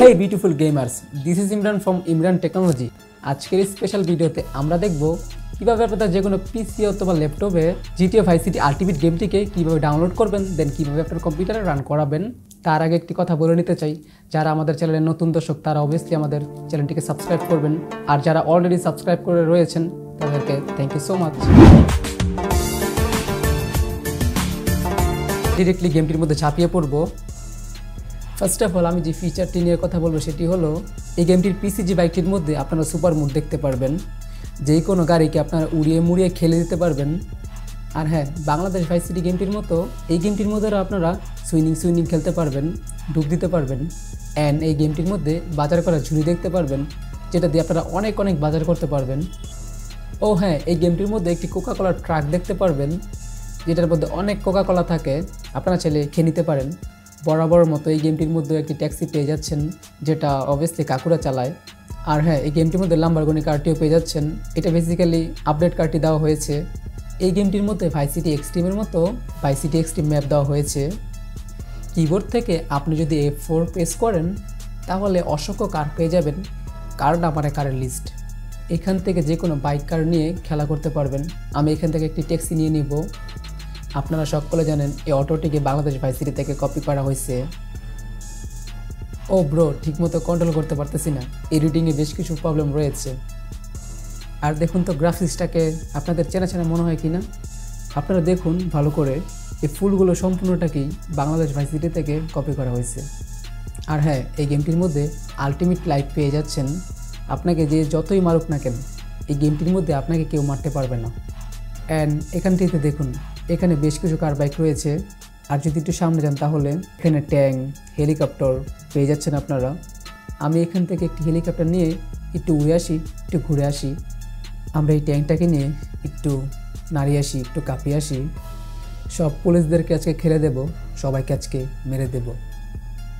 Hey beautiful gamers, this is Imran from Imran Technology. আজকের special ভিডিওতে আমরা দেখব কিভাবে আপনারা যে কোনো পিসি অথবা ল্যাপটপে GTA Vice City Ultimate গেমটিকে কিভাবে ডাউনলোড করবেন দেন কিভাবে আপনার কম্পিউটারে রান করাবেন। তার আগে একটি কথা বলে নিতে চাই, যারা আমাদের চ্যানেলের নতুন দর্শক তারা অবভিয়াসলি আমাদের চ্যানেলটিকে সাবস্ক্রাইব করবেন, আর যারা অলরেডি সাবস্ক্রাইব করে রয়েছেন তাদেরকে thank you so much. Directly গেমটির মধ্যে ঝাঁপিয়ে পড়ব। ফার্স্ট অফ অল আমি যে ফিচারটি নিয়ে কথা বলবো সেটি হলো এই গেমটির পিসিজি বাইকটির মধ্যে আপনারা সুপার মুড দেখতে পারবেন, যেই কোনো গাড়িকে আপনারা উড়িয়ে মুড়িয়ে খেলে দিতে পারবেন। আর হ্যাঁ, বাংলাদেশ ভাইস সিটি গেমটির মতো এই গেমটির মধ্যে আপনারা সুইনিং খেলতে পারবেন, ডুব দিতে পারবেন, অ্যান্ড এই গেমটির মধ্যে বাজার করা ঝুড়ি দেখতে পারবেন, যেটা দিয়ে আপনারা অনেক বাজার করতে পারবেন। ও হ্যাঁ, এই গেমটির মধ্যে একটি কোকা কোলার ট্রাক দেখতে পারবেন, যেটার মধ্যে অনেক কোকা কোলা থাকে, আপনারা চাইলে খেয়ে নিতে পারেন। বরাবর মতো এই গেমটির মধ্যে একটি ট্যাক্সি পেয়ে যাচ্ছেন, যেটা অবভিয়াসলি কাকুরা চালায়। আর হ্যাঁ, এই গেমটির মধ্যে লাম্বরগিনি কারটিও পেয়ে যাচ্ছেন, এটা বেসিক্যালি আপডেট কারটি দেওয়া হয়েছে। এই গেমটির মধ্যে ভাইস সিটি এক্সট্রিমের মতো ভাইস সিটি এক্সট্রিম ম্যাপ দেওয়া হয়েছে। কিবোর্ড থেকে আপনি যদি F4 প্রেস করেন তাহলে অসংখ্য কার পেয়ে যাবেন, কার নাম্বারে কারের লিস্ট। এখান থেকে যে কোনো বাইক কার নিয়ে খেলা করতে পারবেন। আমি এখান থেকে একটি ট্যাক্সি নিয়ে নিব। আপনারা সকলে জানেন এই অটোটিকে বাংলাদেশ ভাইস সিটি থেকে কপি করা হয়েছে। ও ব্রো, ঠিকমতো কন্ট্রোল করতে পারতেছি না, এডিটিংয়ে বেশ কিছু প্রবলেম রয়েছে। আর দেখুন তো গ্রাফিক্সটাকে আপনাদের চেনা মনে হয় কি না? আপনারা দেখুন ভালো করে, এই ফুলগুলো সম্পূর্ণটাকেই বাংলাদেশ ভাইস সিটি থেকে কপি করা হয়েছে। আর হ্যাঁ, এই গেমটির মধ্যে আলটিমেট লাইফ পেয়ে যাচ্ছেন। আপনাকে যে যতই মারুক না কেন, এই গেমটির মধ্যে আপনাকে কেউ মারতে পারবে না। অ্যান্ড এখানটিতে দেখুন, এখানে বেশ কিছু কার বাইক রয়েছে। আর যদি একটু সামনে যান তাহলে এখানে ট্যাঙ্ক, হেলিকপ্টার পেয়ে যাচ্ছেন আপনারা। আমি এখান থেকে একটি হেলিকপ্টার নিয়ে একটু উড়ে আসি, একটু ঘুরে আসি। আমরা এই ট্যাঙ্কটাকে নিয়ে একটু নাড়িয়ে আসি, একটু কাঁপিয়ে আসি। সব পুলিশদেরকে আজকে খেলে দেব, সবাইকে আজকে মেরে দেব।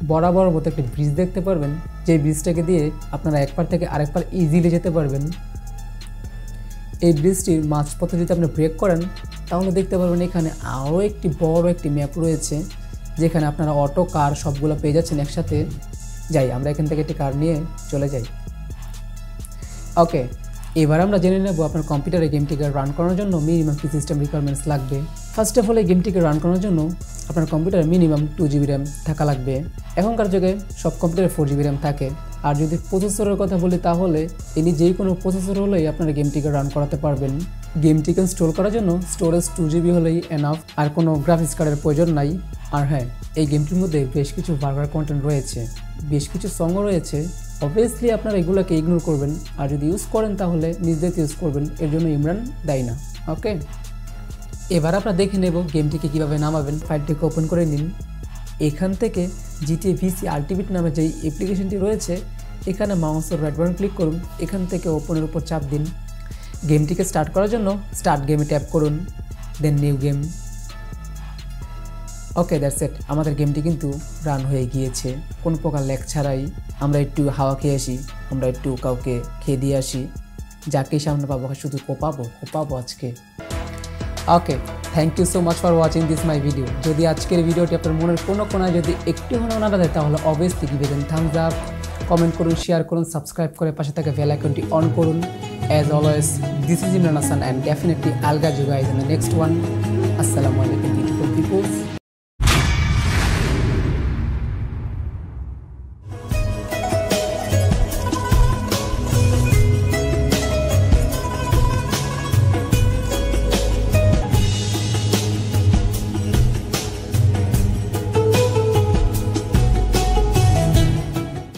বরাবর মতো একটি ব্রিজ দেখতে পারবেন, যে ব্রিজটাকে দিয়ে আপনারা এক পার থেকে আরেক পার ইজিলি যেতে পারবেন। এই ব্রিজটির মাঝপথে যদি আপনি ব্রেক করেন তাহলে দেখতে পারবেন এখানে আরও একটি বড় একটি ম্যাপ রয়েছে, যেখানে আপনারা অটো কার সবগুলো পেয়ে যাচ্ছেন একসাথে। যাই, আমরা এখান থেকে একটি কার নিয়ে চলে যাই। ওকে, এবার আমরা জেনে নেব আপনার কম্পিউটারে গেমটিকে রান করার জন্য মিনিমাম কি সিস্টেম রিকোয়ারমেন্টস লাগবে। ফার্স্ট অফ অল এই গেমটিকে রান করার জন্য আপনার কম্পিউটারে মিনিমাম 2GB র্যাম থাকা লাগবে। এখনকার যুগে সব কম্পিউটারে 4GB র্যাম থাকে। আর যদি প্রসেসরের কথা বলি তাহলে এনি যেই কোনো প্রসেসর হলেই আপনারা গেমটিকে রান করাতে পারবেন। গেমটিকে ইনস্টল করার জন্য স্টোরেজ 2GB হলেই এনাফ, আর কোনো গ্রাফিক্স কার্ডের প্রয়োজন নাই। আর হ্যাঁ, এই গেমটির মধ্যে বেশ কিছু ভার্গার কন্টেন্ট রয়েছে, বেশ কিছু সংও রয়েছে। অবভিয়াসলি আপনারা এগুলোকে ইগনোর করবেন, আর যদি ইউজ করেন তাহলে নিজেদের ইউজ করবেন, এর জন্য ইমরান দায়ী না। ওকে, এবার আপনারা দেখে নেব গেমটিকে কীভাবে নামাবেন। ফাইলটিকে ওপেন করে নিন। এখান থেকে GTA VC Ultimate নামে যেই অ্যাপ্লিকেশনটি রয়েছে, এখানে মাউসের রাইট বাটন ক্লিক করুন, এখান থেকে ওপেনের উপর চাপ দিন। গেমটিকে স্টার্ট করার জন্য স্টার্ট গেমে ট্যাপ করুন, then new game. Okay, that's it, আমাদের গেমটি কিন্তু রান হয়ে গিয়েছে কোনো প্রকার ল্যাগ ছাড়াই। আমরা একটু হাওয়া খেয়ে আসি, আমরা একটু কাউকে খেয়ে দিয়ে আসি, যাকেই সামনে পাবো শুধু কোপাবো আজকে। Okay, thank you so much for watching this my video. যদি আজকের ভিডিওটি আপনার মনের কোনো কোনায় যদি একটু হলেও না দেয় তাহলে obviously give them thumbs up, comment করুন, শেয়ার করুন, সাবস্ক্রাইব করে পাশে থাকা বেল আইকনটি অন করুন। As always, this is Imran Hasan and definitely all guys you guys in the next one. আসসালামু আলাইকুম বিউটিফুল পিপলস।